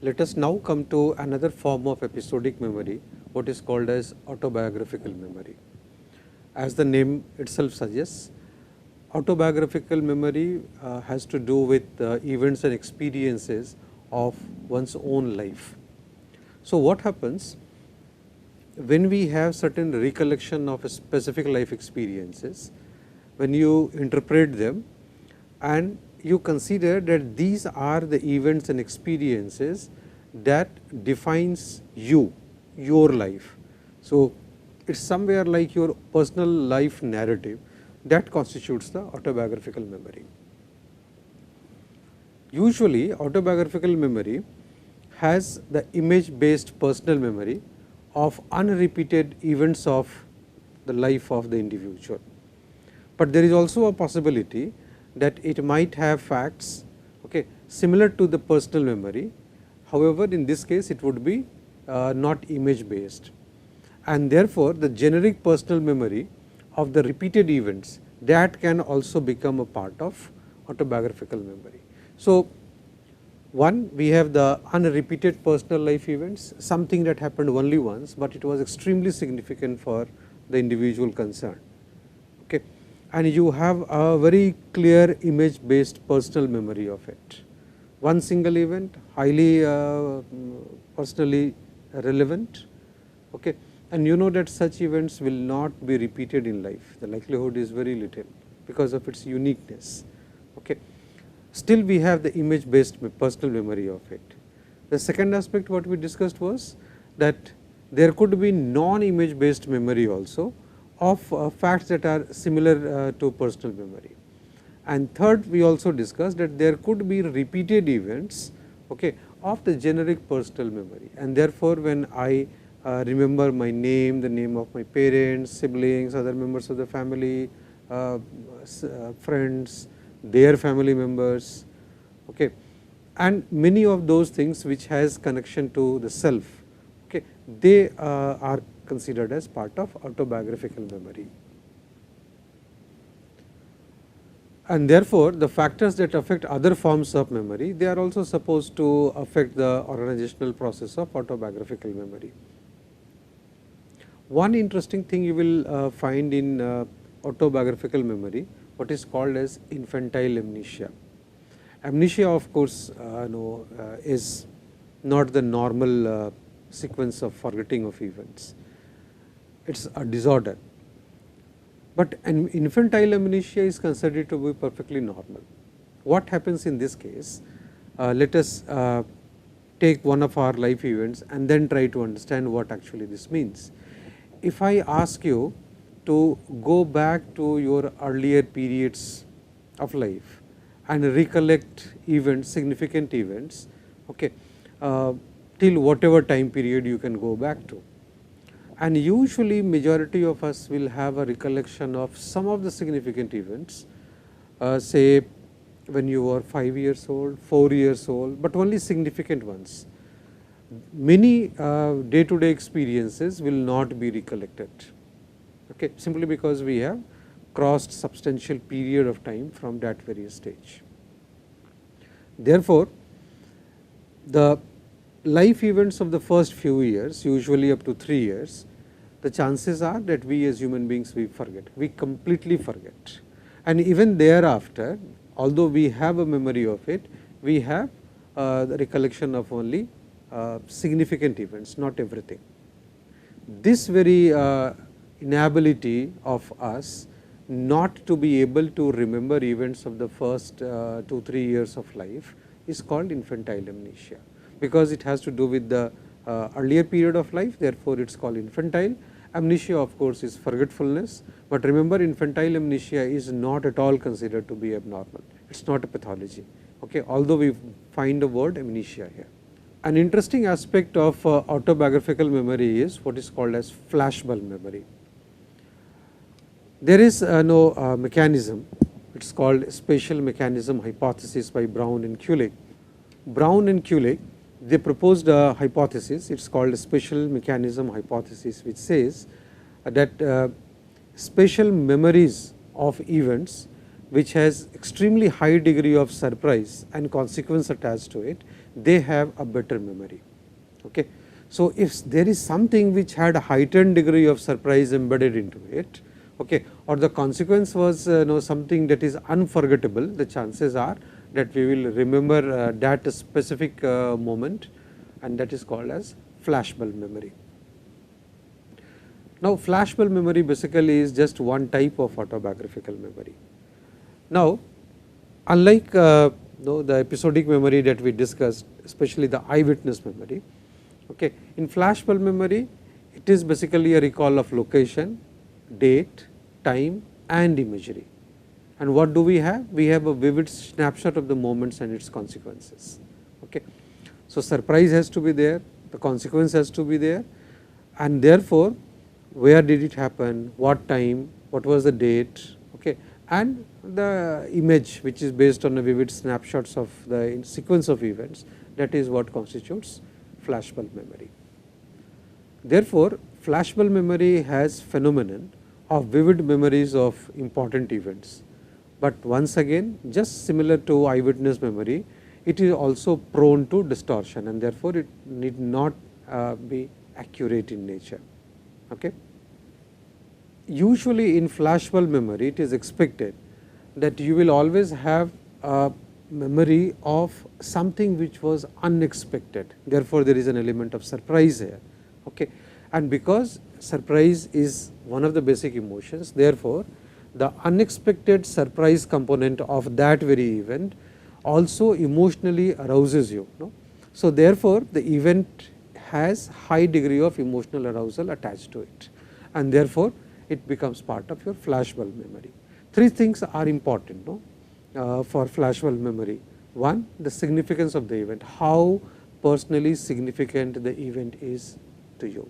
Let us now come to another form of episodic memory, what is called as autobiographical memory. As the name itself suggests, autobiographical memory has to do with events and experiences of one's own life. So what happens when we have certain recollection of a specific life experiences, when you interpret them and you consider that these are the events and experiences that defines you, your life. So it's somewhere like your personal life narrative that constitutes the autobiographical memory. Usually autobiographical memory has the image based personal memory of unrepeated events of the life of the individual. But there is also a possibility that it might have facts similar to the personal memory. However, in this case it would be not image based, and therefore the generic personal memory of the repeated events that can also become a part of autobiographical memory. So one, we have the unrepeated personal life events, something that happened only once, but it was extremely significant for the individual concerned. And you have a very clear image based personal memory of it. One single event, highly personally relevant, and you know that such events will not be repeated in life. The likelihood is very little because of its uniqueness. Still we have the image based personal memory of it. The second aspect what we discussed was that there could be non-image based memory also of facts that are similar to personal memory. And third, we also discussed that there could be repeated events of the generic personal memory, and therefore when I remember my name, the name of my parents, siblings, other members of the family, friends, their family members, and many of those things which has connection to the self, they are considered as part of autobiographical memory. And therefore the factors that affect other forms of memory, they are also supposed to affect the organizational process of autobiographical memory. One interesting thing you will find in autobiographical memory, what is called as infantile amnesia. Amnesia, of course, is not the normal sequence of forgetting of events. It is a disorder, but an infantile amnesia is considered to be perfectly normal. What happens in this case? Let us take one of our life events and then try to understand what actually this means. If I ask you to go back to your earlier periods of life and recollect events, significant events, till whatever time period you can go back to. And usually majority of us will have a recollection of some of the significant events, say when you were 5 years old, 4 years old, but only significant ones. Many day to day experiences will not be recollected, simply because we have crossed substantial period of time from that very stage. Therefore, the life events of the first few years, usually up to 3 years, the chances are that we as human beings, we forget, we completely forget. And even thereafter, although we have a memory of it, we have the recollection of only significant events, not everything. This very inability of us not to be able to remember events of the first 2-3 years of life is called infantile amnesia, because it has to do with the earlier period of life. Therefore, it is called infantile. Amnesia, of course, is forgetfulness, but remember, infantile amnesia is not at all considered to be abnormal. It is not a pathology, although we find the word amnesia here. An interesting aspect of autobiographical memory is what is called as flashbulb memory. There is no mechanism, it is called spatial mechanism hypothesis by Brown and Kulik. Brown and Kulik, they proposed a hypothesis, it is called a spatial mechanism hypothesis, which says that spatial memories of events which has extremely high degree of surprise and consequence attached to it, they have a better memory. Okay. So, if there is something which had a heightened degree of surprise embedded into it, okay, or the consequence was something that is unforgettable, the chances are that we will remember that specific moment, and that is called as flashbulb memory. Now, flashbulb memory basically is just one type of autobiographical memory. Now, unlike the episodic memory that we discussed, especially the eyewitness memory, okay, in flashbulb memory, it is basically a recall of location, date, time and imagery. And what do we have? We have a vivid snapshot of the moments and its consequences. Okay. So, surprise has to be there, the consequence has to be there, and therefore, where did it happen, what time, what was the date, okay, and the image which is based on a vivid snapshots of the sequence of events, that is what constitutes flashbulb memory. Therefore, flashbulb memory has phenomenon of vivid memories of important events, but once again just similar to eyewitness memory, it is also prone to distortion, and therefore, it need not be accurate in nature. Okay. Usually in flashbulb memory, it is expected that you will always have a memory of something which was unexpected. Therefore, there is an element of surprise here. Okay. And because surprise is one of the basic emotions, therefore, the unexpected surprise component of that very event also emotionally arouses you. No? So, therefore, the event has high degree of emotional arousal attached to it, and therefore, it becomes part of your flashbulb memory. Three things are important for flashbulb memory. One, the significance of the event, how personally significant the event is to you.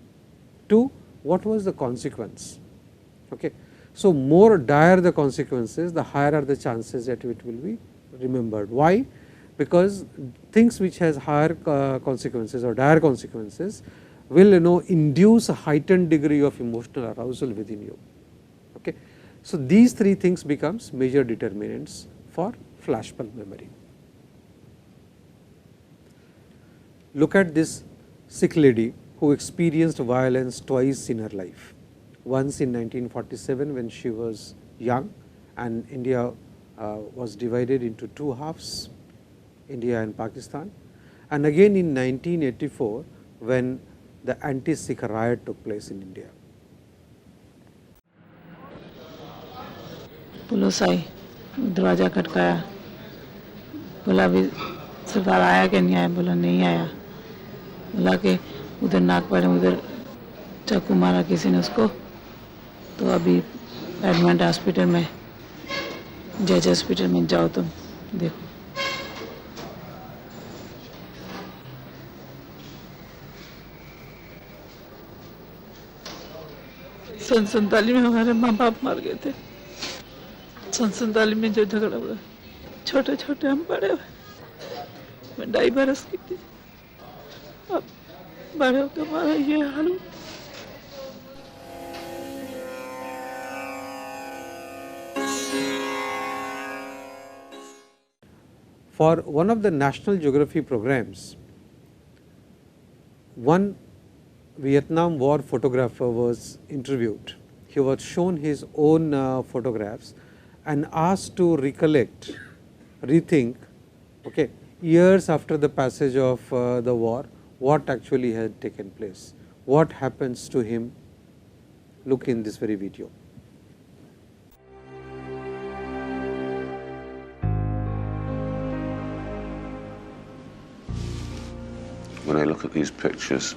Two, what was the consequence. Okay. So, more dire the consequences, the higher are the chances that it will be remembered. Why? Because things which has higher consequences or dire consequences will induce a heightened degree of emotional arousal within you. Okay. So, these three things becomes major determinants for flashbulb memory. Look at this Sikh lady who experienced violence twice in her life. Once in 1947 when she was young and India was divided into two halves, India and Pakistan, and again in 1984 when the anti-Sikh riot took place in India. Police आई, दरवाज़ा खटकाया, बोला भी सरदार आया कि नहीं आया, बोला नहीं आया, बोला कि उधर नागपाड़े में उधर चाकू मारा किसी ने उसको, तो अभी एडमिट हॉस्पिटल में, जज हॉस्पिटल में जाओ तुम देखो. सन 47 में हमारे माँ बाप मर गए थे. सन 47 में जो झगड़ा हुआ, छोटे छोटे हम बड़े हुए, मैं 2.5 बरस की थी, अब बड़े होकर हमारा ये हाल. For one of the National Geography programs, one Vietnam War photographer was interviewed. He was shown his own photographs and asked to recollect, rethink, okay, years after the passage of the war, what actually had taken place, what happens to him. Look in this very video. When I look at these pictures,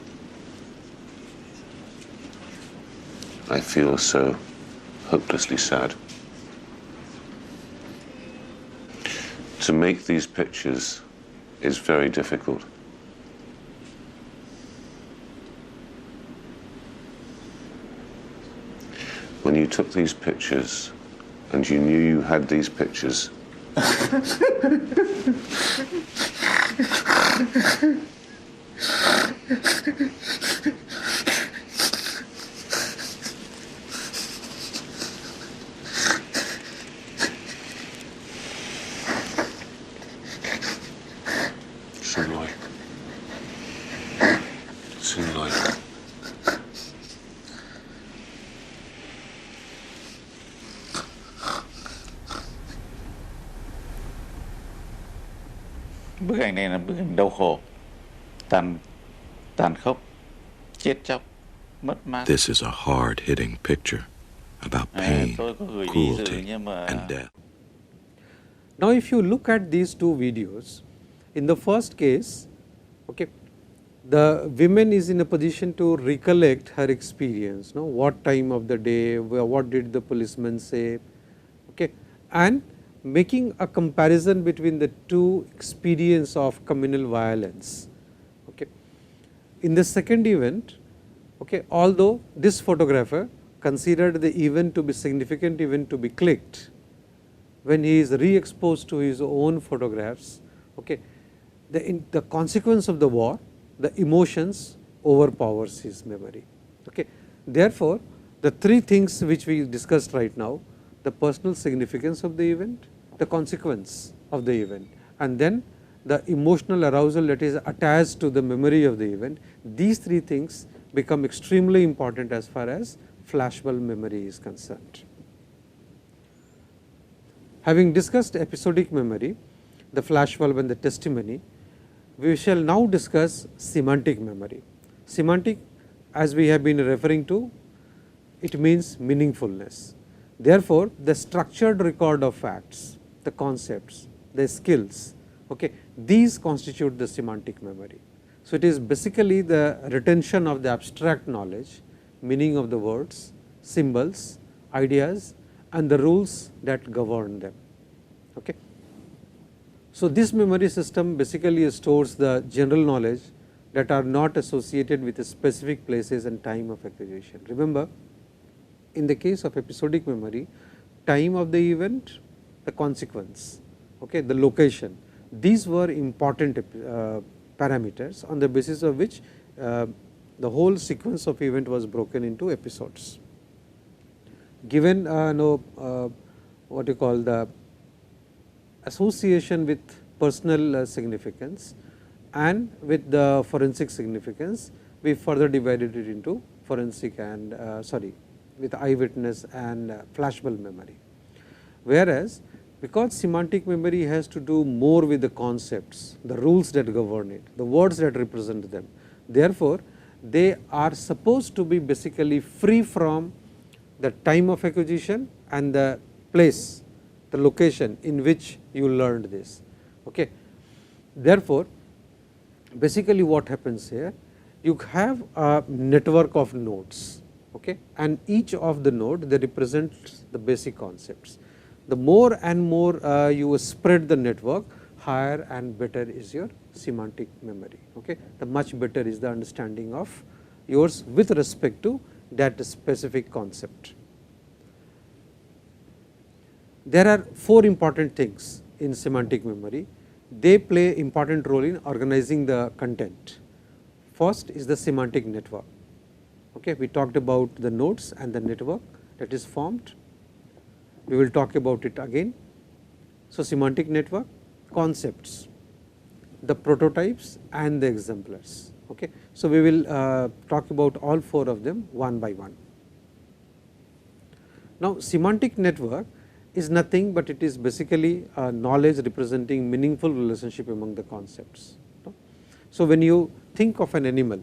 I feel so hopelessly sad. To make these pictures is very difficult. When you took these pictures and you knew you had these pictures, sunlight. Xin lỗi. Bức ảnh này là bức ảnh đau khổ, tàn khốc, chết chóc, mất mát. This is a hard-hitting picture about pain, Tôi có gửi ví dụ cruelty, nhưng mà and death. Now, if you look at these two videos, in the first case, okay, the woman is in a position to recollect her experience, no, what time of the day, what did the policeman say, okay, and making a comparison between the two experience of communal violence. Okay. In the second event, okay, although this photographer considered the event to be significant event to be clicked, when he is re-exposed to his own photographs, okay, the consequence of the war, the emotions overpowers his memory. Okay. Therefore, the three things which we discussed right now, the personal significance of the event, the consequence of the event, and then the emotional arousal that is attached to the memory of the event, these three things become extremely important as far as flashbulb memory is concerned. Having discussed episodic memory, the flashbulb and the testimony, we shall now discuss semantic memory. Semantic, as we have been referring to, it means meaningfulness. Therefore, the structured record of facts, the concepts, the skills, okay, these constitute the semantic memory. So, it is basically the retention of the abstract knowledge, meaning of the words, symbols, ideas, and the rules that govern them. Okay. So, this memory system basically stores the general knowledge that are not associated with specific places and time of acquisition. Remember, in the case of episodic memory, time of the event, the consequence, okay, the location, these were important parameters on the basis of which the whole sequence of event was broken into episodes. Given what you call the association with personal significance and with the forensic significance, we further divided it into forensic and with eyewitness and flashbulb memory. Whereas, because semantic memory has to do more with the concepts, the rules that govern it, the words that represent them, therefore, they are supposed to be basically free from the time of acquisition and the place, the location in which you learned this. Okay. Therefore, basically what happens here, you have a network of nodes, okay, and each of the node they represent the basic concepts. The more and more you spread the network, higher and better is your semantic memory. Okay. The much better is the understanding of yours with respect to that specific concept. There are four important things in semantic memory. They play important role in organizing the content. First is the semantic network. Okay. We talked about the nodes and the network that is formed. We will talk about it again. So, semantic network, concepts, the prototypes and the exemplars. Okay. So, we will talk about all four of them one by one. Now, semantic network is nothing but it is basically knowledge representing meaningful relationship among the concepts. So, when you think of an animal,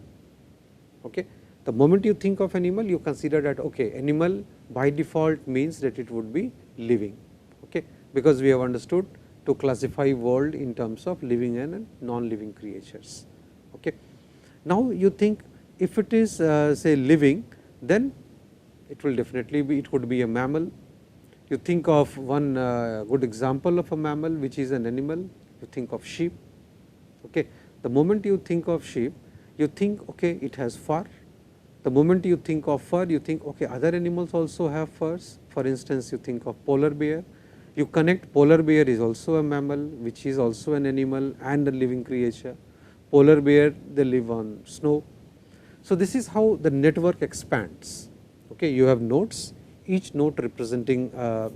okay, the moment you think of animal, you consider that okay, animal by default means that it would be living, okay, because we have understood to classify world in terms of living and non-living creatures. Okay. Now, you think if it is say living, then it will definitely be, it could be a mammal. You think of one good example of a mammal which is an animal, you think of sheep. Okay. The moment you think of sheep, you think okay, it has fur. The moment you think of fur, you think okay, other animals also have furs. For instance, you think of polar bear, you connect polar bear is also a mammal which is also an animal and a living creature. Polar bear, they live on snow. So, this is how the network expands. Okay. You have nodes, each node representing an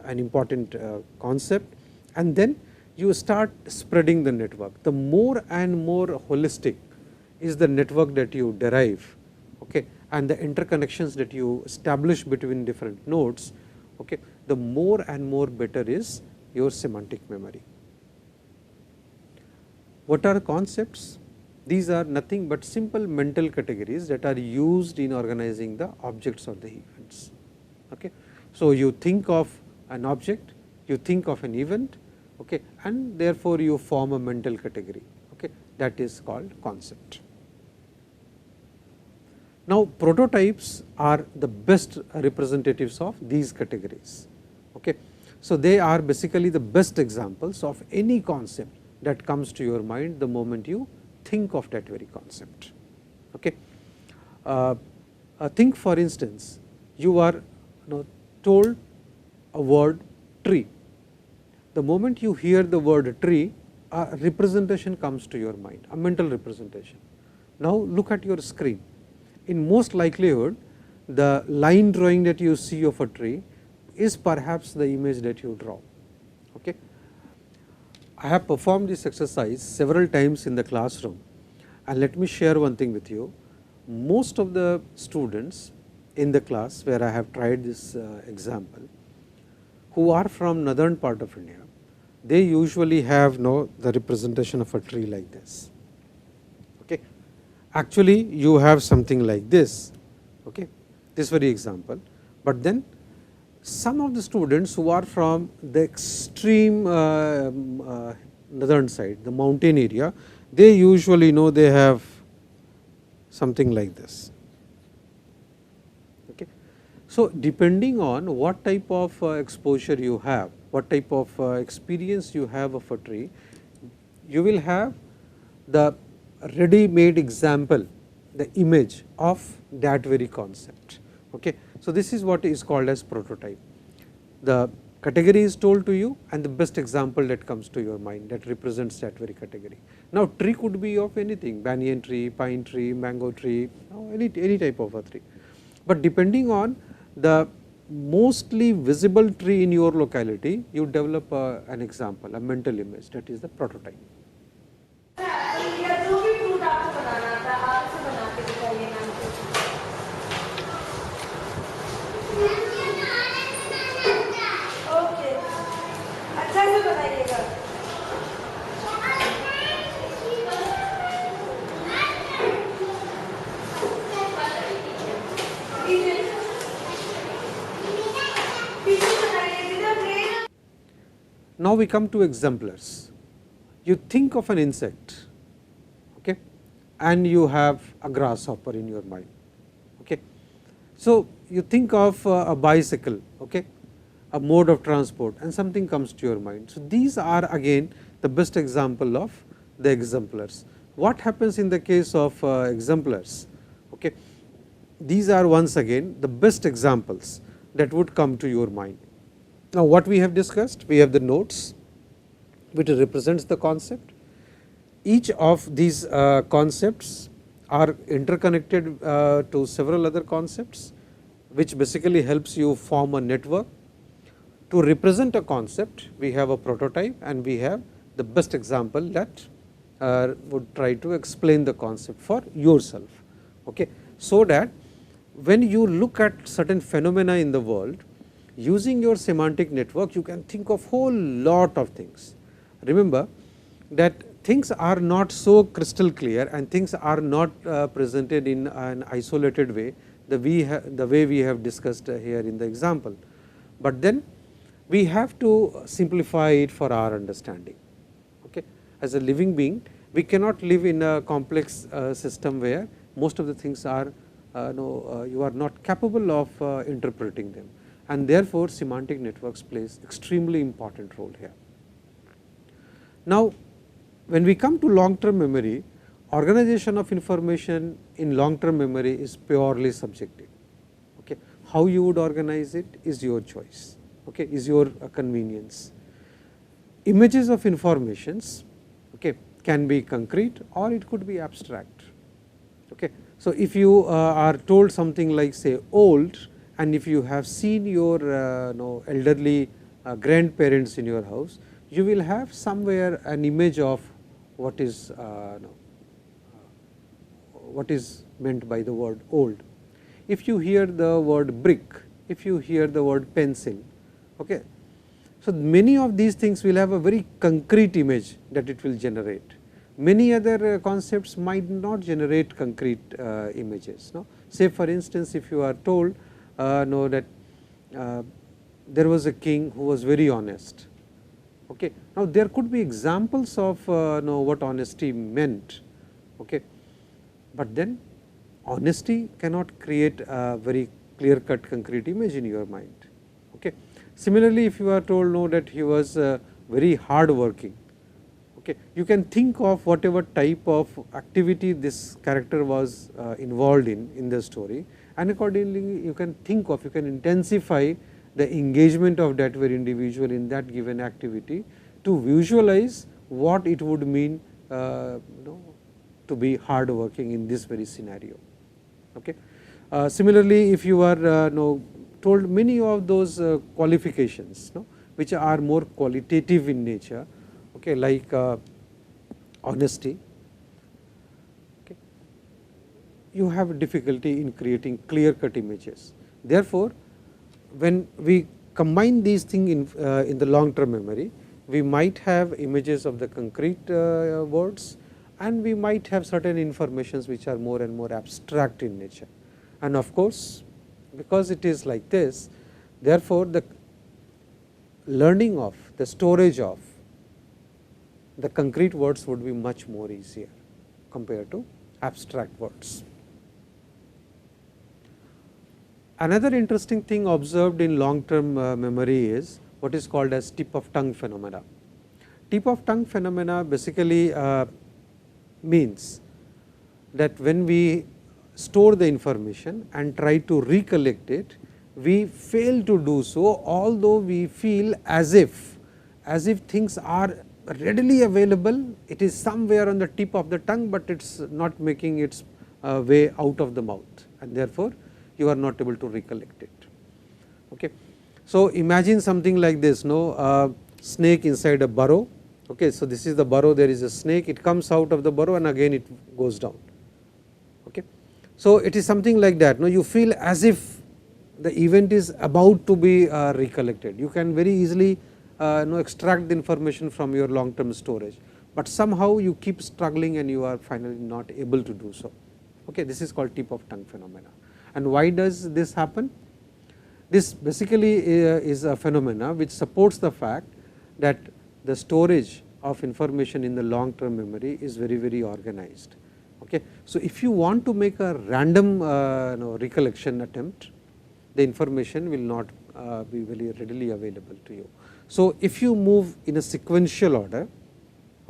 important concept, and then you start spreading the network. The more and more holistic is the network that you derive, okay, and the interconnections that you establish between different nodes, okay, the more and more better is your semantic memory. What are concepts? These are nothing but simple mental categories that are used in organizing the objects or the events. Okay. So, you think of an object, you think of an event, okay, and therefore, you form a mental category, okay, that is called concept. Now, prototypes are the best representatives of these categories. Okay. So, they are basically the best examples of any concept that comes to your mind the moment you think of that very concept. Okay. Think for instance, you are told a word tree. The moment you hear the word tree, a representation comes to your mind, a mental representation. Now, look at your screen. In most likelihood, the line drawing that you see of a tree is perhaps the image that you draw. Okay. I have performed this exercise several times in the classroom, and let me share one thing with you. Most of the students in the class where I have tried this example, who are from northern part of India, they usually have the representation of a tree like this. Okay. Actually, you have something like this, okay, this very example, but then some of the students who are from the extreme northern side, the mountain area, they usually they have something like this. Okay. So, depending on what type of exposure you have, what type of experience you have of a tree, you will have the ready made example, the image of that very concept. Okay. So, this is what is called as prototype. The category is told to you and the best example that comes to your mind that represents that very category. Now, tree could be of anything, banyan tree, pine tree, mango tree, any type of a tree. But depending on the mostly visible tree in your locality, you develop an example, a mental image, that is the prototype. Now, we come to exemplars. You think of an insect, okay, and you have a grasshopper in your mind. Okay. So, you think of a bicycle, okay, a mode of transport, and something comes to your mind. So, these are again the best example of the exemplars. What happens in the case of exemplars? Okay, these are once again the best examples that would come to your mind. Now, what we have discussed, we have the nodes which represents the concept. Each of these concepts are interconnected to several other concepts, which basically helps you form a network. To represent a concept, we have a prototype and we have the best example that would try to explain the concept for yourself. Okay. So that when you look at certain phenomena in the world, using your semantic network, you can think of whole lot of things. Remember that things are not so crystal clear and things are not presented in an isolated way, the way we have discussed here in the example. But then we have to simplify it for our understanding. Okay. As a living being, we cannot live in a complex system where most of the things are you are not capable of interpreting them. And therefore, semantic networks plays extremely important role here. Now, when we come to long term memory, organization of information in long term memory is purely subjective. Okay. How you would organize it is your choice, okay, is your convenience. Images of informations, okay, can be concrete or it could be abstract. Okay. So, if you are told something like say old, and if you have seen your elderly grandparents in your house, you will have somewhere an image of what is what is meant by the word old. If you hear the word brick, if you hear the word pencil, okay. So, many of these things will have a very concrete image that it will generate. Many other concepts might not generate concrete images. No? Say for instance, if you are told know that there was a king who was very honest. Okay. Now, there could be examples of know what honesty meant, okay. But then honesty cannot create a very clear cut concrete image in your mind. Okay. Similarly, if you are told no that he was very hard working, okay, you can think of whatever type of activity this character was involved in the story, and accordingly you can think of, you can intensify the engagement of that very individual in that given activity to visualize what it would mean to be hard working in this very scenario. Okay. Similarly, if you are told many of those qualifications which are more qualitative in nature, okay, like honesty, okay, you have difficulty in creating clear cut images. Therefore, when we combine these things in the long term memory, we might have images of the concrete words, and we might have certain informations which are more and more abstract in nature. And of course, because it is like this, therefore, the learning of, the storage of the concrete words would be much more easier compared to abstract words. Another interesting thing observed in long term memory is what is called as tip of tongue phenomena. Tip of tongue phenomena basically means that when we store the information and try to recollect it, we fail to do so, although we feel as if things are readily available, it is somewhere on the tip of the tongue, but it is not making its way out of the mouth, and therefore, you are not able to recollect it. Okay. So, imagine something like this, snake inside a burrow. Okay. So, this is the burrow, there is a snake, it comes out of the burrow and again it goes down. Okay. So, it is something like that, you feel as if the event is about to be recollected. You can very easily extract the information from your long term storage, but somehow you keep struggling and you are finally not able to do so. Okay. This is called tip of tongue phenomena. And why does this happen? This basically is a phenomena which supports the fact that the storage of information in the long term memory is very, very organized. Okay. So, if you want to make a random recollection attempt, the information will not be very readily available to you. So, if you move in a sequential order,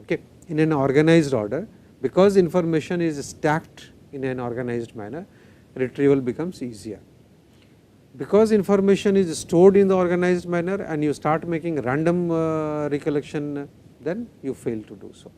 okay, in an organized order, because information is stacked in an organized manner, retrieval becomes easier. Because information is stored in the organized manner and you start making random recollection, then you fail to do so.